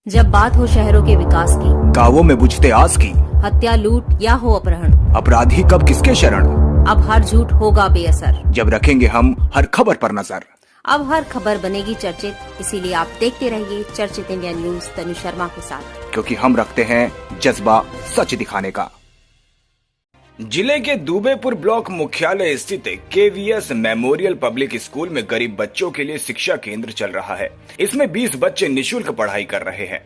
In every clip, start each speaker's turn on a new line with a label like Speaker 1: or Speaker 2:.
Speaker 1: जब बात हो शहरों के विकास की,
Speaker 2: गांवों में बुझते आस की,
Speaker 1: हत्या लूट या हो अपहरण,
Speaker 2: अपराधी कब किसके शरण,
Speaker 1: अब हर झूठ होगा बेअसर।
Speaker 2: जब रखेंगे हम हर खबर पर नजर।
Speaker 1: अब हर खबर बनेगी चर्चित, इसीलिए आप देखते रहिए चर्चित इंडिया न्यूज तनु शर्मा के साथ,
Speaker 2: क्योंकि हम रखते हैं जज्बा सच दिखाने का। जिले के दुबेपुर ब्लॉक मुख्यालय स्थित केवीएस मेमोरियल पब्लिक स्कूल में गरीब बच्चों के लिए शिक्षा केंद्र चल रहा है। इसमें 20 बच्चे निशुल्क पढ़ाई कर रहे हैं,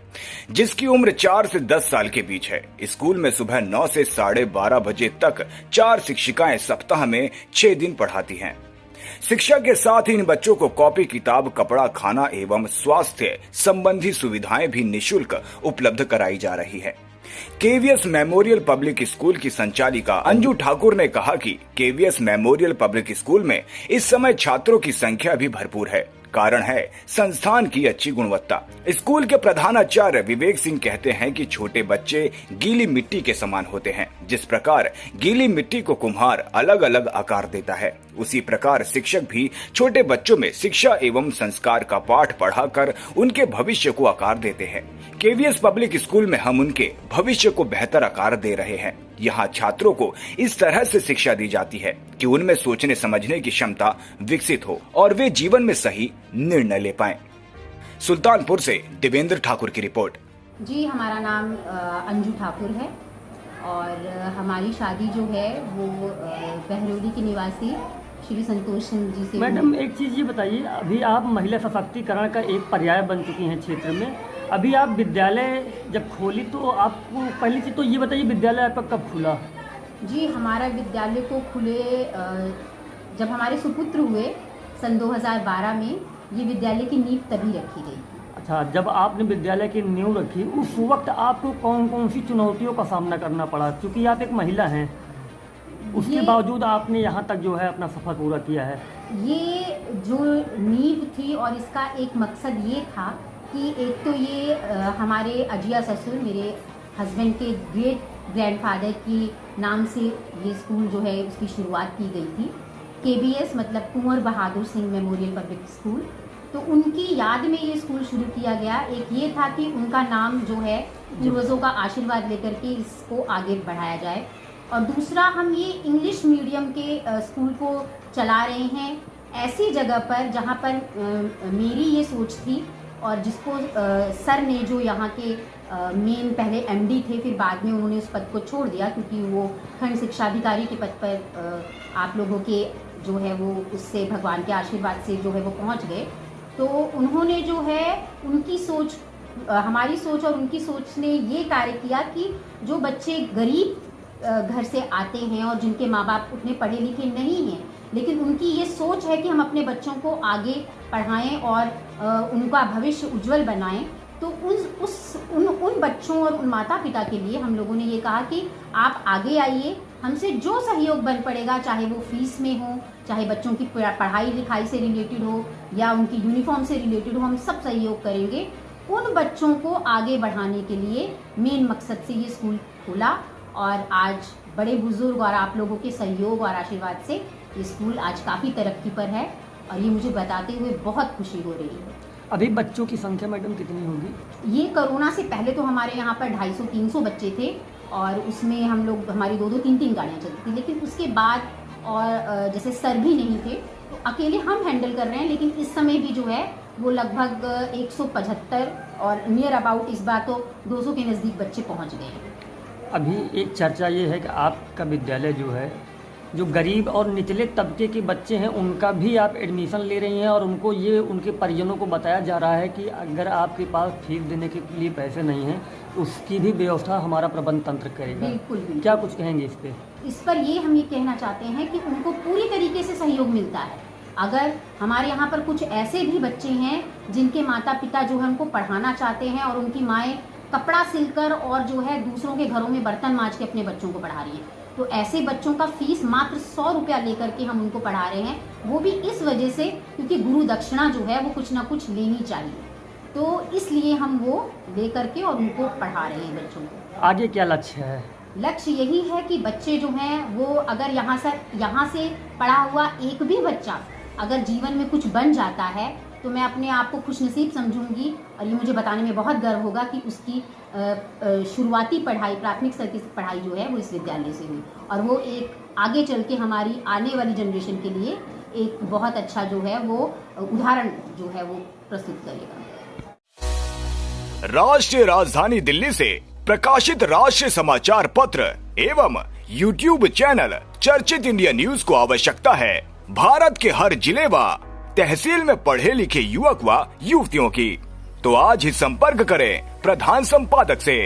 Speaker 2: जिसकी उम्र 4 से 10 साल के बीच है। स्कूल में सुबह 9 से 12:30 बजे तक 4 शिक्षिकाएं सप्ताह में 6 दिन पढ़ाती हैं। शिक्षा के साथ ही इन बच्चों को कॉपी किताब, कपड़ा, खाना एवं स्वास्थ्य संबंधी सुविधाएं भी निशुल्क उपलब्ध कराई जा रही है। केवीएस मेमोरियल पब्लिक स्कूल की संचालिका अंजू ठाकुर ने कहा कि केवीएस मेमोरियल पब्लिक स्कूल में इस समय छात्रों की संख्या भी भरपूर है। कारण है संस्थान की अच्छी गुणवत्ता। स्कूल के प्रधानाचार्य विवेक सिंह कहते हैं कि छोटे बच्चे गीली मिट्टी के समान होते हैं। जिस प्रकार गीली मिट्टी को कुम्हार अलग अलग आकार देता है, उसी प्रकार शिक्षक भी छोटे बच्चों में शिक्षा एवं संस्कार का पाठ पढ़ाकर उनके भविष्य को आकार देते हैं। केवीएस पब्लिक स्कूल में हम उनके भविष्य को बेहतर आकार दे रहे हैं। यहाँ छात्रों को इस तरह से शिक्षा दी जाती है कि उनमें सोचने समझने की क्षमता विकसित हो और वे जीवन में सही निर्णय ले पाएं। सुल्तानपुर से देवेंद्र ठाकुर की रिपोर्ट।
Speaker 3: जी, हमारा नाम अंजू ठाकुर है और हमारी शादी जो है वो बहरौली के निवासी श्री संतोष सिंह जी से।
Speaker 4: मैडम, एक चीज़ ये बताइए, अभी आप महिला सशक्तिकरण का एक पर्याय बन चुकी हैं क्षेत्र में। अभी आप विद्यालय जब खोली तो आपको पहली चीज़ तो ये बताइए, विद्यालय आपका कब खुला?
Speaker 3: जी, हमारा विद्यालय को खुले जब हमारे सुपुत्र हुए सन 2012 में, ये विद्यालय की नींव तभी रखी गई।
Speaker 4: अच्छा, जब आपने विद्यालय की नींव रखी उस वक्त आपको कौन कौन सी चुनौतियों का सामना करना पड़ा? क्योंकि आप एक महिला हैं, उसके बावजूद आपने यहाँ तक जो है अपना सफ़र पूरा किया है।
Speaker 3: ये जो नींव थी और इसका एक मकसद ये था कि एक तो ये हमारे अजिया ससुर, मेरे हस्बैंड के ग्रेट ग्रैंडफादर की नाम से ये स्कूल जो है उसकी शुरुआत की गई थी। केबीएस मतलब कुंवर Bahadur Singh memorial public school, तो उनकी याद में ये स्कूल शुरू किया गया। एक ये था कि उनका नाम जो है पूर्वजों का आशीर्वाद लेकर के इसको आगे बढ़ाया जाए, और दूसरा हम ये इंग्लिश मीडियम के स्कूल को चला रहे हैं ऐसी जगह पर जहाँ पर मेरी ये सोच थी, और जिसको सर ने, जो यहाँ के मेन पहले एमडी थे, फिर बाद में उन्होंने उस पद को छोड़ दिया क्योंकि वो खंड शिक्षाधिकारी के पद पर आप लोगों के जो है वो उससे भगवान के आशीर्वाद से जो है वो पहुँच गए। तो उन्होंने जो है उनकी सोच, हमारी सोच और उनकी सोच ने ये कार्य किया कि जो बच्चे गरीब घर से आते हैं और जिनके माँ बाप उतने पढ़े लिखे नहीं हैं, लेकिन उनकी ये सोच है कि हम अपने बच्चों को आगे पढ़ाएं और उनका भविष्य उज्जवल बनाएं, तो उन बच्चों और उन माता पिता के लिए हम लोगों ने ये कहा कि आप आगे आइए, हमसे जो सहयोग बन पड़ेगा, चाहे वो फीस में हो, चाहे बच्चों की पढ़ाई लिखाई से रिलेटेड हो या उनकी यूनिफॉर्म से रिलेटेड हो, हम सब सहयोग करेंगे। उन बच्चों को आगे बढ़ाने के लिए मेन मकसद से ये स्कूल खोला, और आज बड़े बुजुर्ग और आप लोगों के सहयोग और आशीर्वाद से ये स्कूल आज काफ़ी तरक्की पर है, और ये मुझे बताते हुए बहुत खुशी हो रही है।
Speaker 4: अभी बच्चों की संख्या मैडम कितनी होगी?
Speaker 3: ये कोरोना से पहले तो हमारे यहाँ पर 250-300 बच्चे थे, और उसमें हम लोग, हमारी 2-2, 3-3 गाड़ियाँ चलती थी। लेकिन उसके बाद और जैसे सर भी नहीं थे तो अकेले हम हैंडल कर रहे हैं, लेकिन इस समय भी जो है वो लगभग 175 और नियर अबाउट इस बार तो 200 के नज़दीक बच्चे पहुँच गए हैं।
Speaker 4: अभी एक चर्चा ये है कि आपका विद्यालय जो है, जो गरीब और निचले तबके के बच्चे हैं उनका भी आप एडमिशन ले रही हैं, और उनको ये उनके परिजनों को बताया जा रहा है कि अगर आपके पास फीस देने के लिए पैसे नहीं हैं तो उसकी भी व्यवस्था हमारा प्रबंध तंत्र करेगा।
Speaker 3: बिल्कुल।
Speaker 4: क्या कुछ कहेंगे इस पे?
Speaker 3: इस पर ये हम ये कहना चाहते हैं कि उनको पूरी तरीके से सहयोग मिलता है। अगर हमारे यहाँ पर कुछ ऐसे भी बच्चे हैं जिनके माता पिता जो है उनको पढ़ाना चाहते हैं, और उनकी माएँ कपड़ा सिलकर और जो है दूसरों के घरों में बर्तन मांज के अपने बच्चों को पढ़ा रही हैं, तो ऐसे बच्चों का फीस मात्र 100 रुपया लेकर के हम उनको पढ़ा रहे हैं। वो भी इस वजह से क्योंकि गुरु दक्षिणा जो है वो कुछ ना कुछ लेनी चाहिए, तो इसलिए हम वो ले करके और उनको पढ़ा रहे हैं बच्चों को।
Speaker 4: आगे क्या लक्ष्य है?
Speaker 3: लक्ष्य यही है कि बच्चे जो हैं वो अगर यहाँ से पढ़ा हुआ एक भी बच्चा अगर जीवन में कुछ बन जाता है तो मैं अपने आप को खुशनसीब समझूंगी और ये मुझे बताने में बहुत गर्व होगा कि उसकी शुरुआती पढ़ाई, प्राथमिक स्तर की पढ़ाई जो है वो इस विद्यालय से हुई और वो एक आगे चल के हमारी आने वाली जनरेशन के लिए एक बहुत अच्छा जो है वो उदाहरण जो है वो प्रस्तुत करेगा।
Speaker 2: राष्ट्रीय राजधानी दिल्ली से प्रकाशित राष्ट्रीय समाचार पत्र एवं YouTube चैनल चर्चित इंडिया न्यूज को आवश्यकता है भारत के हर जिले व तहसील में पढ़े लिखे युवक व युवतियों की। तो आज ही संपर्क करें प्रधान संपादक से।